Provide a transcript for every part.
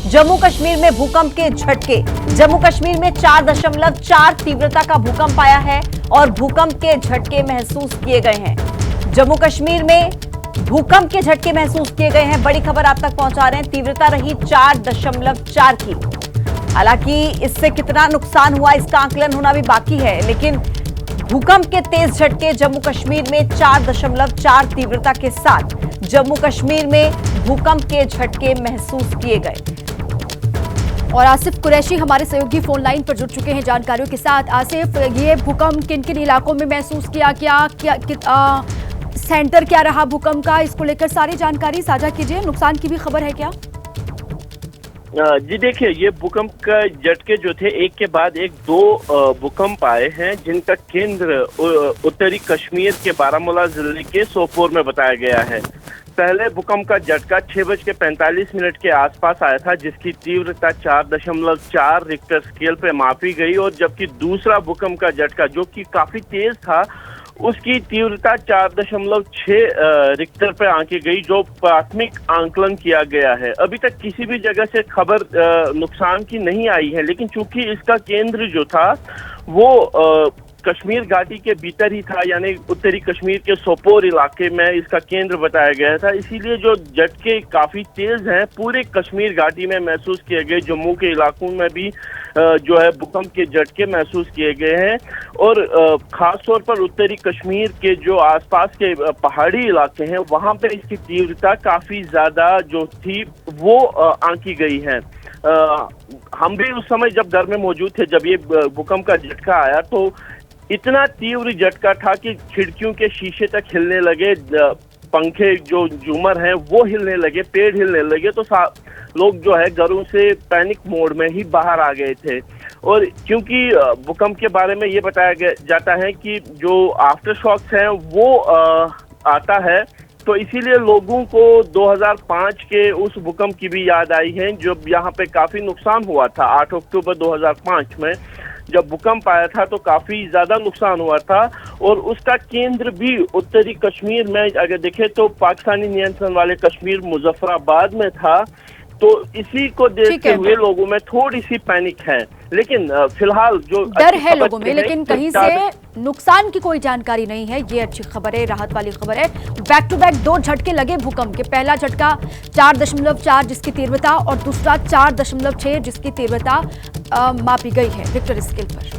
जम्मू कश्मीर में भूकंप के झटके। जम्मू कश्मीर में 4.4 तीव्रता का भूकंप आया है और भूकंप के झटके महसूस किए गए हैं। जम्मू कश्मीर में भूकंप के झटके महसूस किए गए हैं। बड़ी खबर आप तक पहुंचा रहे हैं। तीव्रता रही 4.4 की। हालांकि इससे कितना नुकसान हुआ इसका आकलन होना भी बाकी है, लेकिन भूकंप के तेज झटके जम्मू कश्मीर में 4.4 तीव्रता के साथ जम्मू कश्मीर में भूकंप के झटके महसूस किए गए। और आसिफ कुरैशी हमारे सहयोगी फोन लाइन पर जुड़ चुके हैं जानकारियों के साथ। आसिफ, ये भूकंप किन किन इलाकों में महसूस किया, सेंटर क्या रहा भूकंप का, इसको लेकर सारी जानकारी साझा कीजिए। नुकसान की भी खबर है क्या? जी देखिए, ये भूकंप का झटके जो थे एक के बाद एक दो भूकंप आए हैं, जिनका केंद्र उत्तरी कश्मीर के बारामूला जिले के सोपोर में बताया गया है। पहले भूकंप का झटका 6:45 के आसपास आया था, जिसकी तीव्रता 4.4 रिक्टर स्केल पे मापी गई, और जबकि दूसरा भूकंप का झटका जो कि काफी तेज था, उसकी तीव्रता 4.6 रिक्टर पे आंकी गई, जो प्राथमिक आंकलन किया गया है। अभी तक किसी भी जगह से खबर नुकसान की नहीं आई है, लेकिन चूंकि इसका केंद्र जो था वो कश्मीर घाटी के भीतर ही था, यानी उत्तरी कश्मीर के सोपोर इलाके में इसका केंद्र बताया गया था, इसीलिए जो झटके काफी तेज हैं पूरे कश्मीर घाटी में महसूस किए गए। जम्मू के इलाकों में भी जो है भूकंप के झटके महसूस किए गए हैं, और खास तौर पर उत्तरी कश्मीर के जो आसपास के पहाड़ी इलाके हैं वहां पे इसकी तीव्रता काफी ज्यादा जो थी वो आंकी गई है। हम भी उस समय जब घर में मौजूद थे, जब ये भूकंप का झटका आया, तो इतना तीव्र झटका था कि खिड़कियों के शीशे तक हिलने लगे, पंखे जो झूमर हैं वो हिलने लगे, पेड़ हिलने लगे, तो लोग जो है घरों से पैनिक मोड में ही बाहर आ गए थे। और क्योंकि भूकंप के बारे में ये बताया जाता है कि जो आफ्टर शॉक्स हैं वो आता है, तो इसीलिए लोगों को 2005 के उस भूकंप की भी याद आई है, जब यहाँ पे काफी नुकसान हुआ था। 8 अक्टूबर 2005 में जब भूकंप आया था तो काफी ज्यादा नुकसान हुआ था, और उसका केंद्र भी उत्तरी कश्मीर में अगर देखें तो पाकिस्तानी नियंत्रण वाले कश्मीर मुजफ्फराबाद में था। तो इसी को देखते हुए लोगों में थोड़ी सी पैनिक है, लेकिन फिलहाल जो डर है लोगों में, लेकिन कहीं से नुकसान की कोई जानकारी नहीं है। ये अच्छी खबर है, राहत वाली खबर है। बैक टू बैक दो झटके लगे भूकंप के। पहला झटका 4.4 जिसकी तीव्रता, और दूसरा 4.6 जिसकी तीव्रता मापी गई है रिक्टर स्केल पर।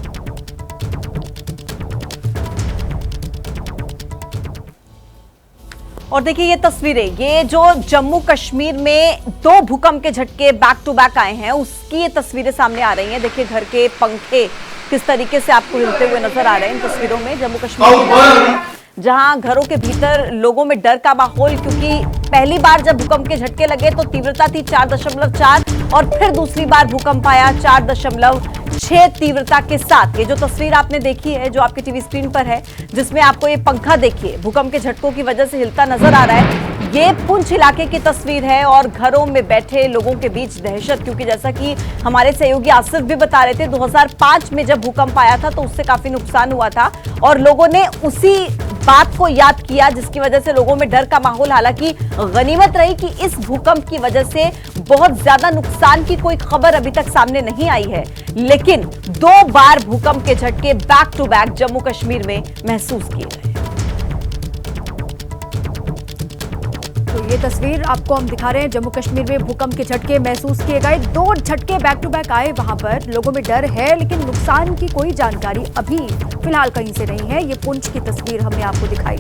और देखिए ये तस्वीरें, ये जो जम्मू कश्मीर में दो भूकंप के झटके बैक टू बैक आए हैं उसकी ये तस्वीरें सामने आ रही हैं। देखिए घर के पंखे किस तरीके से आपको हिलते हुए नजर आ रहे हैं इन तस्वीरों में। जम्मू कश्मीर जहां घरों के भीतर लोगों में डर का माहौल, क्योंकि पहली बार जब भूकंप के झटके लगे तो तीव्रता थी 4.4, और फिर दूसरी बार भूकंप आया 4.6 तीव्रता के साथ। ये जो तस्वीर आपने देखी है, जो आपके टीवी स्क्रीन पर है, जिसमें आपको ये पंखा देखिए भूकंप के झटकों की वजह से हिलता नजर आ रहा है, ये पुंछ इलाके की तस्वीर है। और घरों में बैठे लोगों के बीच दहशत, क्योंकि जैसा कि हमारे सहयोगी आसिफ भी बता रहे थे, 2005 में जब भूकंप आया था तो उससे काफी नुकसान हुआ था, और लोगों ने उसी बात को याद किया, जिसकी वजह से लोगों में डर का माहौल। हालांकि गनीमत रही कि इस भूकंप की वजह से बहुत ज्यादा नुकसान की कोई खबर अभी तक सामने नहीं आई है, लेकिन 2 बार भूकंप के झटके back to back Jammu Kashmir में महसूस किए गए। तो ये तस्वीर आपको हम दिखा रहे हैं। जम्मू कश्मीर में भूकंप के झटके महसूस किए गए, 2 झटके बैक टू बैक आए। वहां पर लोगों में डर है, लेकिन नुकसान की कोई जानकारी अभी फिलहाल कहीं से नहीं है। ये पुंछ की तस्वीर हमने आपको दिखाई।